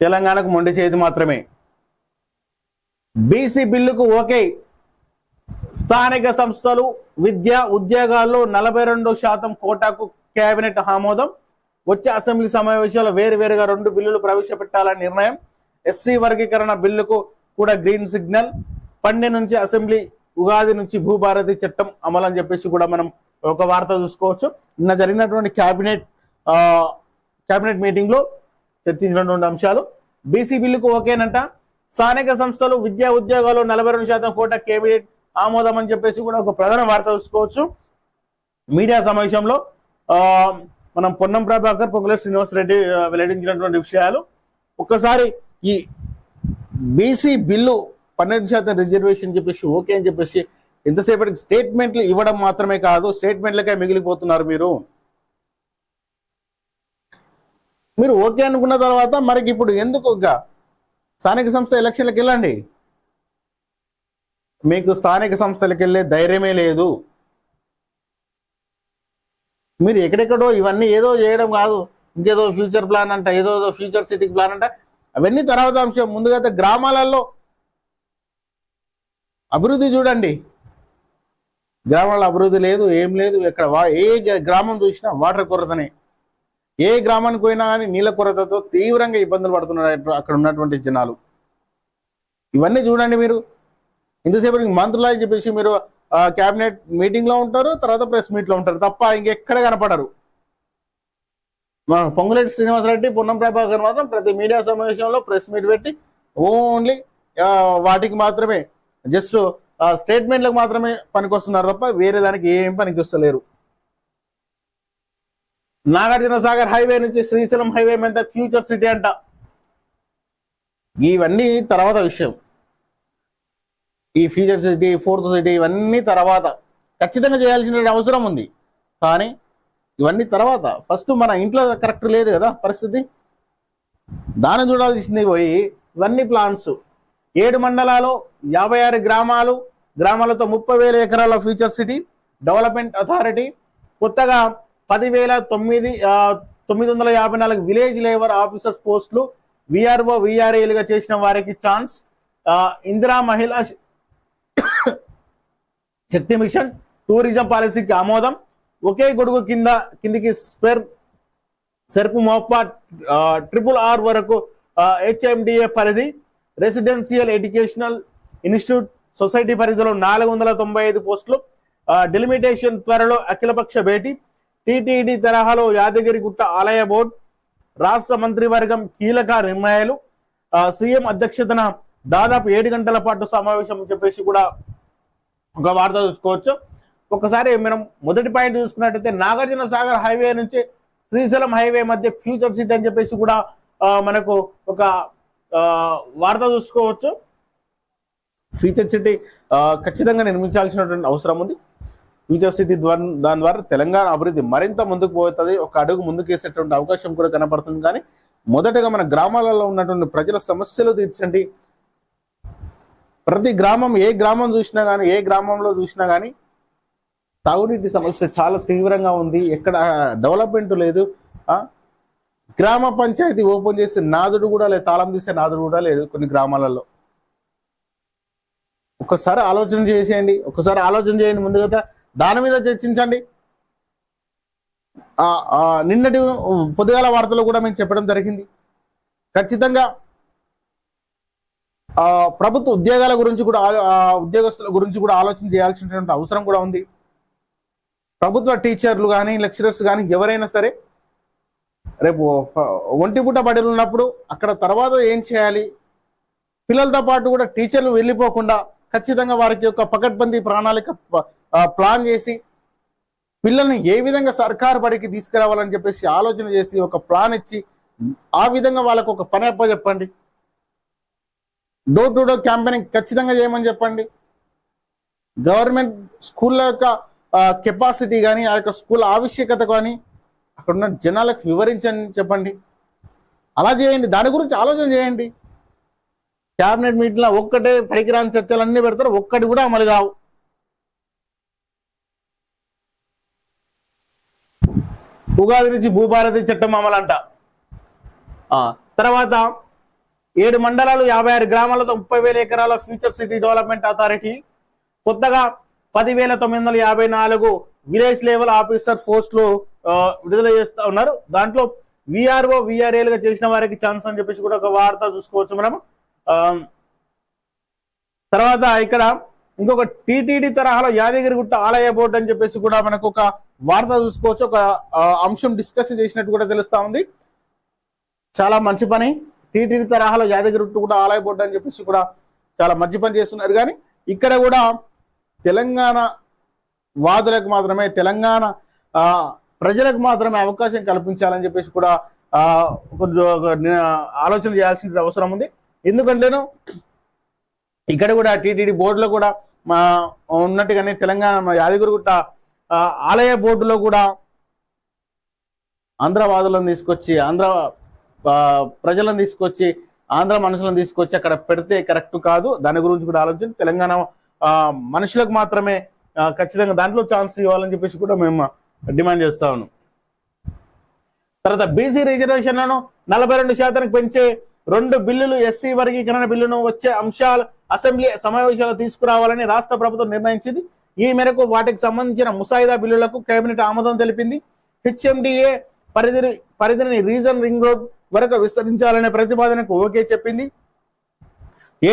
తెలంగాణకు మొండి చేతి మాత్రమే. బీసీ బిల్లుకు ఓకే. స్థానిక సంస్థలు విద్యా ఉద్యోగాల్లో 42% కోటాకు కేబినెట్ ఆమోదం. వచ్చే అసెంబ్లీ సమావేశాల్లో వేరువేరుగా 2 బిల్లులు ప్రవేశపెట్టాలని నిర్ణయం. ఎస్సీ వర్గీకరణ బిల్లుకు కూడా గ్రీన్ సిగ్నల్. 12 నుంచి అసెంబ్లీ, ఉగాది నుంచి భూభారతి చట్టం అమలు అని చెప్పేసి కూడా మనం ఒక వార్త చూసుకోవచ్చు. నిన్న జరిగినటువంటి క్యాబినెట్ మీటింగ్ లో చర్చించినటువంటి అంశాలు. బీసీ బిల్లుకు ఓకేనంట. స్థానిక సంస్థలు విద్యా ఉద్యోగాలు 42% కోట కేబినెట్ ఆమోదం అని చెప్పేసి కూడా ఒక ప్రధాన వార్త చూసుకోవచ్చు. మీడియా సమావేశంలో మనం పొన్నం ప్రభాకర్, పొంగుల శ్రీనివాస్ రెడ్డి వెల్లడించినటువంటి విషయాలు. ఒక్కసారి ఈ బీసీ బిల్లు 12% రిజర్వేషన్ చెప్పేసి ఓకే అని చెప్పేసి ఎంతసేపటికి స్టేట్మెంట్లు ఇవ్వడం మాత్రమే కాదు, స్టేట్మెంట్లకే మిగిలిపోతున్నారు మీరు ఓకే అనుకున్న తర్వాత మరికి ఇప్పుడు ఎందుకు స్థానిక సంస్థ ఎలక్షన్లకు వెళ్ళండి. మీకు స్థానిక సంస్థలకు వెళ్ళే ధైర్యమే లేదు. మీరు ఎక్కడెక్కడో ఇవన్నీ ఏదో చేయడం కాదు, ఇంకేదో ఫ్యూచర్ ప్లాన్ అంట, ఏదో ఫ్యూచర్ సిటీ ప్లాన్ అంట, అవన్నీ తర్వాత అంశం. ముందుగా గ్రామాలలో అభివృద్ధి చూడండి. గ్రామాల్లో అభివృద్ధి లేదు, ఏం లేదు. ఎక్కడ ఏ గ్రామం చూసినా వాటర్ కొరతనే. ఏ గ్రామానికి పోయినా కానీ నీళ్ళ కొరతతో తీవ్రంగా ఇబ్బందులు పడుతున్నారు అక్కడ ఉన్నటువంటి జనాలు. ఇవన్నీ చూడండి. మీరు ఇంతసేపు మంత్రులు అని చెప్పేసి మీరు క్యాబినెట్ మీటింగ్ లో ఉంటారు, తర్వాత ప్రెస్ మీట్ లో ఉంటారు తప్ప ఇంకెక్కడ కనపడరు. పొంగులేటి శ్రీనివాసరెడ్డి, పొన్నం ప్రభాకర్ మాత్రం ప్రతి మీడియా సమావేశంలో ప్రెస్ మీట్ పెట్టి ఓన్లీ వాటికి మాత్రమే, జస్ట్ స్టేట్మెంట్లకు మాత్రమే పనికొస్తున్నారు తప్ప వేరే దానికి ఏం పనికి వస్తలేరు. నాగార్జున సాగర్ హైవే నుంచి శ్రీశైలం హైవే మీద ఫ్యూచర్ సిటీ అంట. ఇవన్నీ తర్వాత విషయం. ఈ ఫ్యూచర్ సిటీ, ఫోర్త్ సిటీ ఇవన్నీ తర్వాత ఖచ్చితంగా చేయాల్సిన అవసరం ఉంది. కానీ ఇవన్నీ తర్వాత. ఫస్ట్ మన ఇంట్లో కరెక్ట్ లేదు కదా పరిస్థితి, దాన్ని చూడాల్సింది పోయి ఇవన్నీ ప్లాన్స్. 7 మండలాలు, 56 గ్రామాలతో 30,000 ఎకరాల ఫ్యూచర్ సిటీ డెవలప్మెంట్ అథారిటీ. కొత్తగా 10,954 విలేజ్ లేబర్ ఆఫీసర్స్ పోస్టులు. విఆర్ఓ, విఆర్ఏలుగా చేసిన వారికి ఛాన్స్. ఇందిరా మహిళా శక్తి మిషన్ టూరిజం పాలసీకి ఆమోదం. ఒకే గొడుగు కిందికి సెర్పు మోపా RRR వరకు HMDA పరిధి. రెసిడెన్షియల్ ఎడ్యుకేషనల్ ఇన్స్టిట్యూట్ సొసైటీ పరిధిలో 495 పోస్టులు. డెలిమిటేషన్ త్వరలో అఖిలపక్ష భేటీ. టీటీడీ తరహాలో యాదగిరిగుట్ట ఆలయ బోర్డు. రాష్ట్ర మంత్రివర్గం కీలక నిర్ణయాలు. సీఎం అధ్యక్షతన దాదాపు 7 గంటల పాటు సమావేశం చెప్పేసి కూడా ఒక వార్త చూసుకోవచ్చు. ఒకసారి మనం మొదటి పాయింట్ చూసుకున్నట్టయితే నాగార్జున సాగర్ హైవే నుంచి శ్రీశైలం హైవే మధ్య ఫ్యూచర్ సిటీ అని చెప్పేసి కూడా మనకు ఒక వార్త చూసుకోవచ్చు. ఫ్యూచర్ సిటీ ఖచ్చితంగా నిర్మించాల్సినటువంటి అవసరం ఉంది. ఫ్యూచర్ సిటీ దాని ద్వారా తెలంగాణ అభివృద్ధి మరింత ముందుకు పోతుంది, ఒక అడుగు ముందుకు వేసేటువంటి అవకాశం కూడా కనపడుతుంది. కానీ మొదటగా మన గ్రామాలలో ఉన్నటువంటి ప్రజల సమస్యలు తీర్చండి. ప్రతి గ్రామం, ఏ గ్రామం చూసినా కానీ, ఏ గ్రామంలో చూసినా కానీ తాగునీటి సమస్య చాలా తీవ్రంగా ఉంది. ఎక్కడ డెవలప్మెంట్ లేదు. గ్రామ పంచాయతీ ఓపెన్ చేసే నాదుడు కూడా లేదు, తాళం తీసే నాదుడు కూడా లేదు కొన్ని గ్రామాలలో. ఒక్కసారి ఆలోచన చేయండి. ముందుగా దాని మీద చర్చించండి. నిన్నటి పొద్దుగాల వార్తలో కూడా మేము చెప్పడం జరిగింది. ఖచ్చితంగా ప్రభుత్వ ఉద్యోగాల గురించి కూడా, ఉద్యోగస్తుల గురించి కూడా ఆలోచన చేయాల్సినటువంటి అవసరం కూడా ఉంది. ప్రభుత్వ టీచర్లు కానీ, లెక్చరర్స్ కానీ ఎవరైనా సరే రేపు ఒంటిపూట బడులు ఉన్నప్పుడు అక్కడ తర్వాత ఏం చేయాలి, పిల్లలతో పాటు కూడా టీచర్లు వెళ్ళిపోకుండా ఖచ్చితంగా వారికి ఒక పకడ్బందీ ప్రణాళిక ప్లాన్ చేసి పిల్లల్ని ఏ విధంగా సర్కారు బడికి తీసుకురావాలని చెప్పేసి ఆలోచన చేసి ఒక ప్లాన్ ఇచ్చి ఆ విధంగా వాళ్ళకు ఒక పని చెప్పండి. డోర్ టు డోర్ క్యాంపెయినింగ్ ఖచ్చితంగా చేయమని చెప్పండి. గవర్నమెంట్ స్కూళ్ళ యొక్క కెపాసిటీ కానీ, ఆ యొక్క స్కూల్ ఆవశ్యకత కానీ అక్కడ ఉన్న జనాలకు వివరించని చెప్పండి. అలా చేయండి, దాని గురించి ఆలోచన చేయండి. క్యాబినెట్ మీటింగ్లో ఒక్కటే పనికిరాని చర్చలు అన్నీ పెడతారు, ఒక్కటి కూడా అమలు కావు. ఉగాది నుంచి భూభారతి చట్టం అమలంట. తర్వాత 7 మండలాలు 56 గ్రామాలతో 30,000 ఎకరాల ఫ్యూచర్ సిటీ డెవలప్మెంట్ అథారిటీ. కొత్తగా 10,954 విలేజ్ లెవెల్ ఆఫీసర్ పోస్టులు విడుదల చేస్తా ఉన్నారు. దాంట్లో విఆర్ఓ విఆర్ఏలుగా చేసిన వారికి ఛాన్స్ అని చెప్పేసి కూడా ఒక వార్త చూసుకోవచ్చు మనం. తర్వాత ఇక్కడ ఇంకొక టీటీడీ తరహాలో యాదగిరిగుట్ట ఆలయ బోర్డు అని చెప్పేసి కూడా మనకు ఒక వార్త చూసుకోవచ్చు. ఒక అంశం డిస్కషన్ చేసినట్టు కూడా తెలుస్తా ఉంది. చాలా మంచి పని. టీటీడీ తరహాలో యాదగిరిగుట్ట కూడా ఆలయ బోర్డు అని చెప్పేసి కూడా చాలా మంచి పని చేస్తున్నారు. కానీ ఇక్కడ కూడా తెలంగాణ వాదులకు మాత్రమే, తెలంగాణ ప్రజలకు మాత్రమే అవకాశం కల్పించాలని చెప్పేసి కూడా ఆలోచన చేయాల్సిన అవసరం ఉంది. ఎందుకంటేను ఇక్కడ కూడా టీటీడీ బోర్డులో కూడా ఉన్నట్టుగానే తెలంగాణ యాదగిరిగుట్ట ఆలయ బోర్డులో కూడా ఆంధ్ర వాదులను తీసుకొచ్చి, ఆంధ్ర ప్రజలను తీసుకొచ్చి, ఆంధ్ర మనుషులను తీసుకొచ్చి అక్కడ పెడితే కరెక్ట్ కాదు. దాని గురించి కూడా ఆలోచన. తెలంగాణ మనుషులకు మాత్రమే ఖచ్చితంగా దాంట్లో ఛాన్స్ ఇవ్వాలని చెప్పేసి కూడా మేము డిమాండ్ చేస్తా ఉన్నాం. తర్వాత బీసీ రిజర్వేషన్లను 42% పెంచే 2 బిల్లులు, ఎస్సీ వర్గీకరణ బిల్లును వచ్చే అంశాలు అసెంబ్లీ సమావేశాలు తీసుకురావాలని రాష్ట్ర ప్రభుత్వం నిర్ణయించింది. ఈ మేరకు వాటికి సంబంధించిన ముసాయిదా బిల్లులకు కేబినెట్ ఆమోదం తెలిపింది. హెచ్ఎండిఏ పరిధిని రీజన్ రింగ్ రోడ్ వరకు విస్తరించాలనే ప్రతిపాదనకు ఓకే చెప్పింది.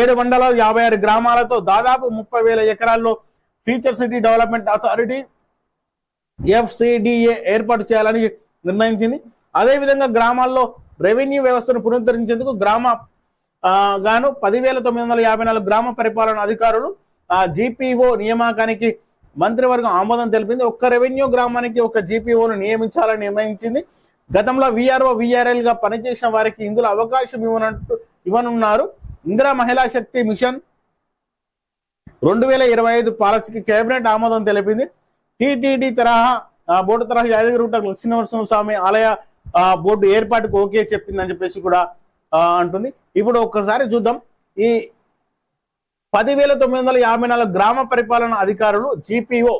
7 మండలాలు 56 గ్రామాలతో దాదాపు 30,000 ఎకరాల్లో future city development authority FCDA ఏర్పాటు చేయాలని నిర్ణయించింది. అదేవిధంగా గ్రామాల్లో రెవెన్యూ వ్యవస్థను పునరుద్ధరించేందుకు గాను 10,954 గ్రామ పరిపాలన అధికారులు GPO నియామకానికి మంత్రివర్గం ఆమోదం తెలిపింది. ఒక్క రెవెన్యూ గ్రామానికి ఒక GPOను నియమించాలని నిర్ణయించింది. గతంలో VRO VRL గా పనిచేసిన వారికి ఇందులో అవకాశం ఇవ్వనున్నారు. ఇందిరా మహిళా శక్తి మిషన్ 2025 పాలసీకి కేబినెట్ ఆమోదం తెలిపింది. టీటీడీ బోర్డు తరహా యాదగిరిగుట్ట లక్ష్మీనరసింహస్వామి ఆలయ బోర్డు ఏర్పాటుకు ఓకే చెప్పిందని చెప్పేసి కూడా అంటుంది. ఇప్పుడు ఒక్కసారి చూద్దాం. ఈ 10,954 గ్రామ పరిపాలన అధికారులు GPO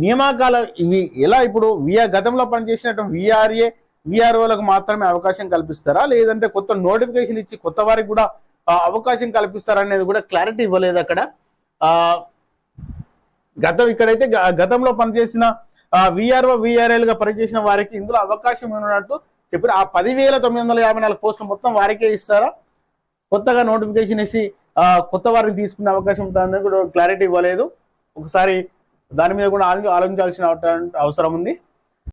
నియామకాలు ఇవి ఎలా ఇప్పుడు గతంలో పనిచేసినటువంటి VRA VROలకు మాత్రమే అవకాశం కల్పిస్తారా, లేదంటే కొత్త నోటిఫికేషన్ ఇచ్చి కొత్త వారికి కూడా అవకాశం కల్పిస్తారా అనేది కూడా క్లారిటీ ఇవ్వలేదు అక్కడ. ఇక్కడైతే గతంలో పనిచేసిన VRO VRL గా పనిచేసిన వారికి ఇందులో అవకాశం ఉన్నట్టు చెప్పారు. ఆ 10,954 పోస్టులు మొత్తం వారికే ఇస్తారా, కొత్తగా నోటిఫికేషన్ ఇచ్చి కొత్త వారికి తీసుకునే అవకాశం ఉంటుందని కూడా క్లారిటీ ఇవ్వలేదు. ఒకసారి దాని మీద కూడా ఆలోచించాల్సిన అవసరం ఉంది.